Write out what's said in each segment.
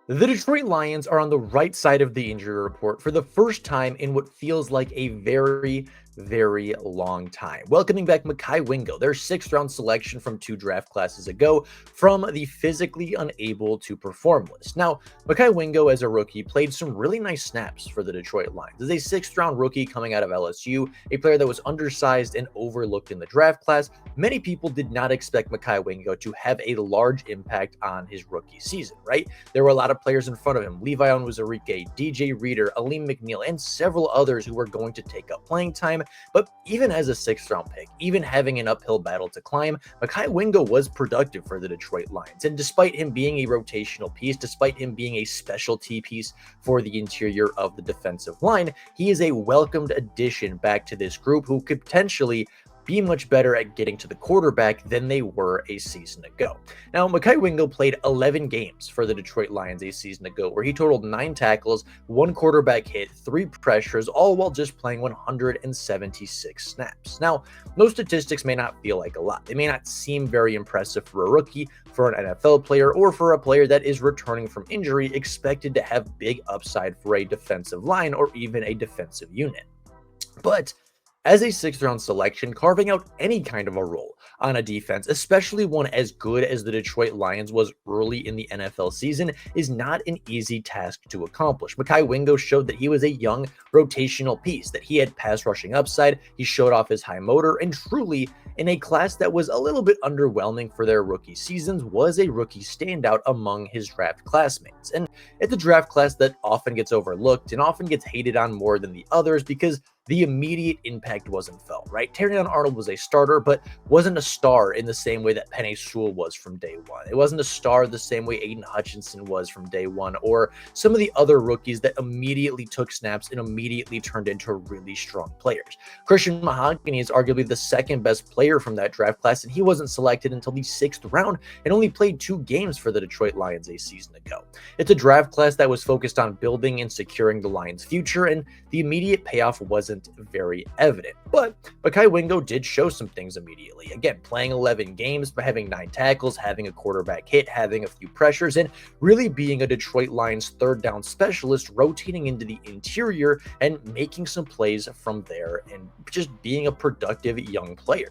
The Detroit Lions are on the right side of the injury report for the first time in what feels like a very long time. Welcoming back Mekhi Wingo, their sixth round selection from two draft classes ago, from the physically unable to perform list. Now, Mekhi Wingo, as a rookie, played some really nice snaps for the Detroit Lions. As a sixth round rookie coming out of LSU, a player that was undersized and overlooked in the draft class, many people did not expect Mekhi Wingo to have a large impact on his rookie season, right? There were a lot of players in front of him: Levi Onwuzurike, DJ Reader, Aleem McNeil, and several others who were going to take up playing time. But even as a sixth round pick, even having an uphill battle to climb, Mekhi Wingo was productive for the Detroit Lions. And despite him being a rotational piece, despite him being a specialty piece for the interior of the defensive line, he is a welcomed addition back to this group who could potentially be much better at getting to the quarterback than they were a season ago. Now, Mekhi Wingo played 11 games for the Detroit Lions a season ago, where he totaled 9 tackles, 1 quarterback hit, 3 pressures, all while just playing 176 snaps. Now, those statistics may not feel like a lot. They may not seem very impressive for a rookie, for an NFL player, or for a player that is returning from injury, expected to have big upside for a defensive line or even a defensive unit. But as a sixth round selection, carving out any kind of a role on a defense, especially one as good as the Detroit Lions was early in the NFL season, is not an easy task to accomplish. Mekhi Wingo showed that he was a young rotational piece, that he had pass rushing upside, he showed off his high motor, and truly, in a class that was a little bit underwhelming for their rookie seasons, was a rookie standout among his draft classmates. And it's a draft class that often gets overlooked and often gets hated on more than the others because the immediate impact wasn't felt, right? Terrion Arnold was a starter, but wasn't a star in the same way that Penei Sewell was from day one. It wasn't a star the same way Aidan Hutchinson was from day one, or some of the other rookies that immediately took snaps and immediately turned into really strong players. Christian Mahogany is arguably the second best player from that draft class, and he wasn't selected until the 6th round and only played 2 games for the Detroit Lions a season ago. It's a draft class that was focused on building and securing the Lions' future, and the immediate payoff wasn't very evident. But Mekhi Wingo did show some things immediately. Again, playing 11 games, but having 9 tackles, having a quarterback hit, having a few pressures, and really being a Detroit Lions third down specialist, rotating into the interior and making some plays from there and just being a productive young player.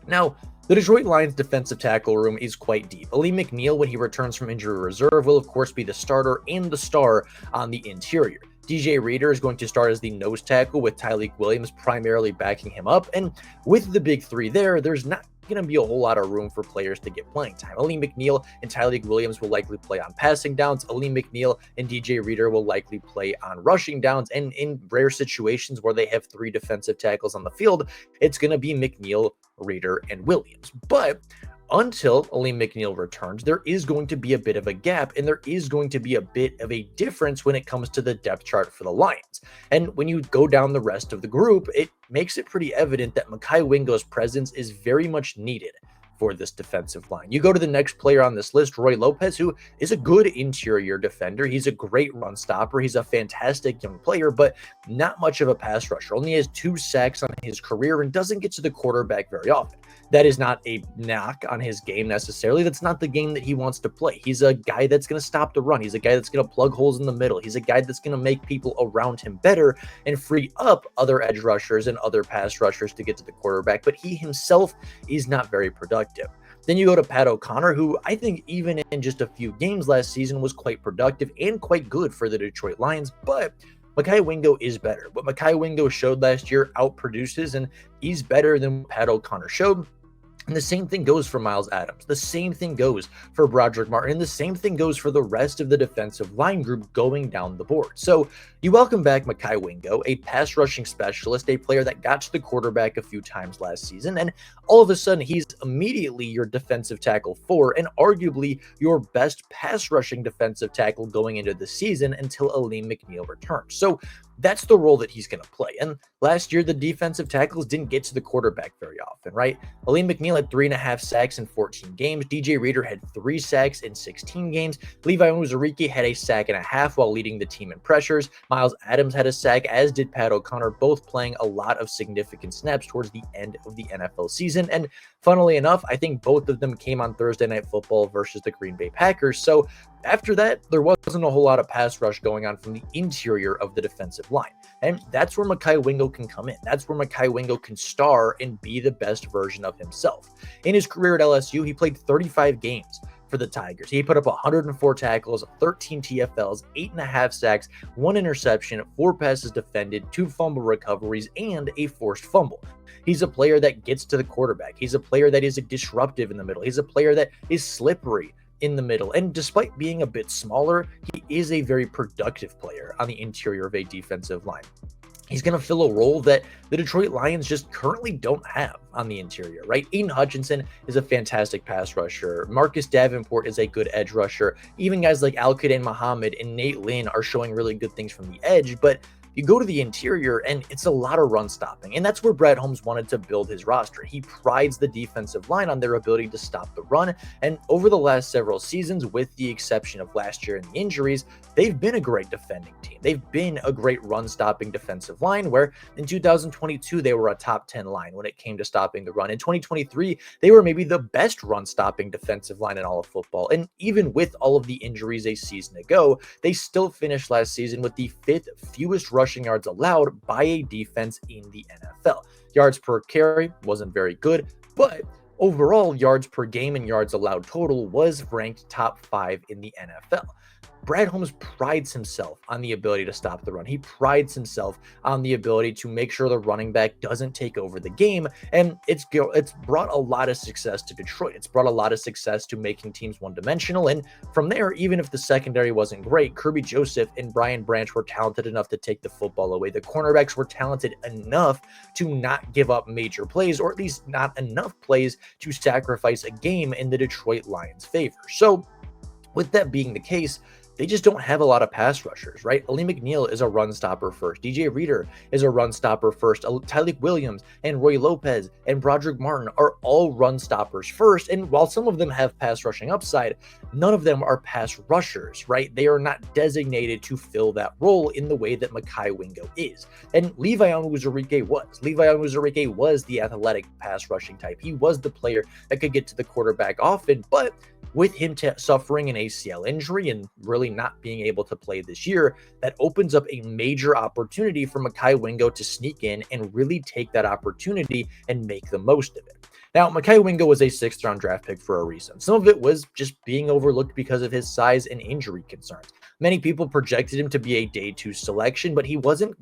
Now, the Detroit Lions defensive tackle room is quite deep. Aleem McNeil, when he returns from injury reserve, will of course be the starter and the star on the interior. DJ Reader is going to start as the nose tackle, with Tyleik Williams primarily backing him up. And with the big three there's not going to be a whole lot of room for players to get playing time. Aleem McNeil and Tyleik Williams will likely play on passing downs. Aleem McNeil and DJ Reader will likely play on rushing downs. And in rare situations where they have 3 defensive tackles on the field, it's going to be McNeil, Reader, and Williams. But until Aleem McNeil returns, there is going to be a bit of a gap, and there is going to be a bit of a difference when it comes to the depth chart for the Lions. And when you go down the rest of the group, it makes it pretty evident that Mekhi Wingo's presence is very much needed for this defensive line. You go to the next player on this list, Roy Lopez, who is a good interior defender. He's a great run stopper. He's a fantastic young player, but not much of a pass rusher. Only has 2 sacks on his career and doesn't get to the quarterback very often. That is not a knock on his game necessarily. That's not the game that he wants to play. He's a guy that's going to stop the run. He's a guy that's going to plug holes in the middle. He's a guy that's going to make people around him better and free up other edge rushers and other pass rushers to get to the quarterback. But he himself is not very productive. Then you go to Pat O'Connor, who I think even in just a few games last season was quite productive and quite good for the Detroit Lions. But Mekhi Wingo is better. What Mekhi Wingo showed last year outproduces, and he's better than what Pat O'Connor showed. And the same thing goes for Myles Adams. The same thing goes for Broderick Martin. And the same thing goes for the rest of the defensive line group going down the board. So you welcome back Mekhi Wingo, a pass rushing specialist, a player that got to the quarterback a few times last season. And all of a sudden, he's immediately your defensive tackle 4 and arguably your best pass rushing defensive tackle going into the season until Aleem McNeil returns. So that's the role that he's going to play. And last year, the defensive tackles didn't get to the quarterback very often, right? Aleem McNeil had 3.5 sacks in 14 games. DJ Reader had 3 sacks in 16 games. Levi Onwuzurike had a sack and a half while leading the team in pressures. Miles Adams had a sack, as did Pat O'Connor, both playing a lot of significant snaps towards the end of the NFL season. And funnily enough, I think both of them came on Thursday Night Football versus the Green Bay Packers. So after that, there wasn't a whole lot of pass rush going on from the interior of the defensive line. And that's where Mekhi Wingo can come in. That's where Mekhi Wingo can star and be the best version of himself. In his career at LSU, he played 35 games for the Tigers. He put up 104 tackles, 13 TFLs, 8.5 sacks, 1 interception, 4 passes defended, 2 fumble recoveries, and a forced fumble. He's a player that gets to the quarterback. He's a player that is disruptive in the middle. He's a player that is slippery in the middle. And despite being a bit smaller, he is a very productive player on the interior of a defensive line. He's going to fill a role that the Detroit Lions just currently don't have on the interior, right? Aidan Hutchinson is a fantastic pass rusher. Marcus Davenport is a good edge rusher. Even guys like Al-Qaeda Muhammad and Nate Lynn are showing really good things from the edge, but you go to the interior and it's a lot of run stopping. And that's where Brad Holmes wanted to build his roster. He prides the defensive line on their ability to stop the run. And over the last several seasons, with the exception of last year and the injuries, they've been a great defending team. They've been a great run stopping defensive line, where in 2022, they were a top 10 line when it came to stopping the run. In 2023, they were maybe the best run stopping defensive line in all of football. And even with all of the injuries a season ago, they still finished last season with the 5th fewest rushing yards allowed by a defense in the NFL. Yards per carry wasn't very good, but overall yards per game and yards allowed total was ranked top 5 in the NFL. Brad Holmes prides himself on the ability to stop the run. He prides himself on the ability to make sure the running back doesn't take over the game. And it's brought a lot of success to Detroit. It's brought a lot of success to making teams one-dimensional. And from there, even if the secondary wasn't great, Kirby Joseph and Brian Branch were talented enough to take the football away. The cornerbacks were talented enough to not give up major plays, or at least not enough plays to sacrifice a game in the Detroit Lions' favor. So with that being the case, they just don't have a lot of pass rushers, right? Aleem McNeil is a run stopper first. DJ Reader is a run stopper first. Tyleik Williams and Roy Lopez and Broderick Martin are all run stoppers first. And while some of them have pass rushing upside, none of them are pass rushers, right? They are not designated to fill that role in the way that Mekhi Wingo is. And Levi Onwuzurike was. Levi Onwuzurike was the athletic pass rushing type. He was the player that could get to the quarterback often, but with him suffering an ACL injury and really not being able to play this year, that opens up a major opportunity for Mekhi Wingo to sneak in and really take that opportunity and make the most of it. Now, Mekhi Wingo was a 6th-round draft pick for a reason. Some of it was just being overlooked because of his size and injury concerns. Many people projected him to be a day 2 selection, but he wasn't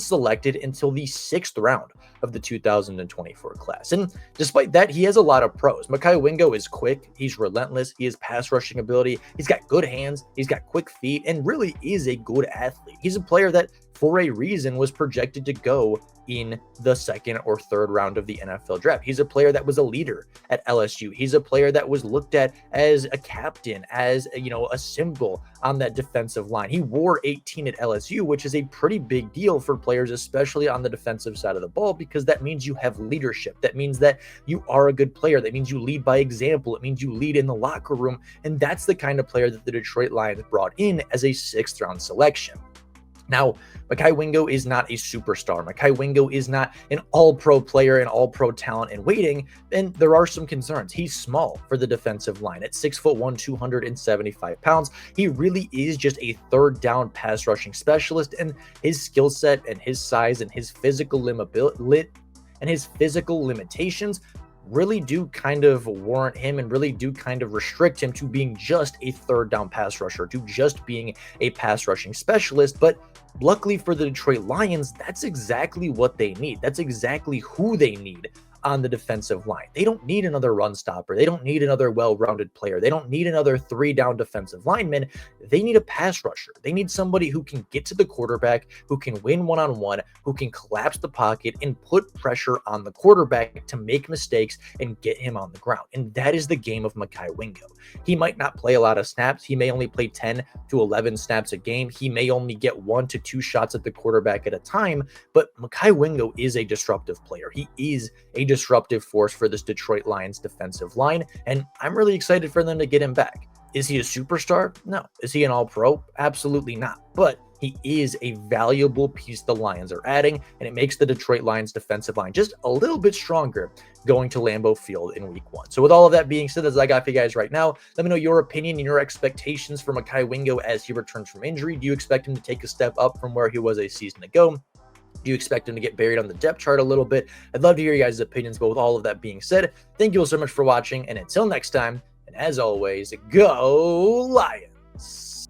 selected until the 6th round of the 2024 class. And despite that, he has a lot of pros. Mekhi Wingo is quick. He's relentless. He has pass rushing ability. He's got good hands. He's got quick feet and really is a good athlete. He's a player that, for a reason, was projected to go in the 2nd or 3rd round of the NFL draft. He's a player that was a leader at LSU. He's a player that was looked at as a captain, as a symbol on that defensive line. He wore 18 at LSU, which is a pretty big deal for players, especially on the defensive side of the ball, because that means you have leadership. That means that you are a good player. That means you lead by example. It means you lead in the locker room. And that's the kind of player that the Detroit Lions brought in as a 6th-round selection. Now, Mekhi Wingo is not a superstar. Mekhi Wingo is not an all-pro player and all-pro talent in waiting, and there are some concerns. He's small for the defensive line. At 6'1", 275 pounds, he really is just a 3rd down pass rushing specialist, and his skill set and his size and his physical limitations really do kind of warrant him and really do kind of restrict him to being just a 3rd down pass rusher, to just being a pass rushing specialist. But luckily for the Detroit Lions, that's exactly what they need. That's exactly who they need on the defensive line. They don't need another run stopper. They don't need another well-rounded player. They don't need another 3-down defensive lineman. They need a pass rusher. They need somebody who can get to the quarterback, who can win one-on-one, who can collapse the pocket and put pressure on the quarterback to make mistakes and get him on the ground. And that is the game of Mekhi Wingo. He might not play a lot of snaps. He may only play 10 to 11 snaps a game. He may only get 1 to 2 shots at the quarterback at a time, but Mekhi Wingo is a disruptive player. He is a disruptive force for this Detroit Lions defensive line, and I'm really excited for them to get him back. Is he a superstar? No. Is he an all-pro? Absolutely not. But he is a valuable piece the Lions are adding, and it makes the Detroit Lions defensive line just a little bit stronger going to Lambeau Field in week 1. So with all of that being said, that's what I got for you guys right now. Let me know your opinion and your expectations for Mekhi Wingo as he returns from injury. Do you expect him to take a step up from where he was a season ago? Do you expect him to get buried on the depth chart a little bit? I'd love to hear you guys' opinions, but with all of that being said, thank you all so much for watching, and until next time, and as always, go Lions!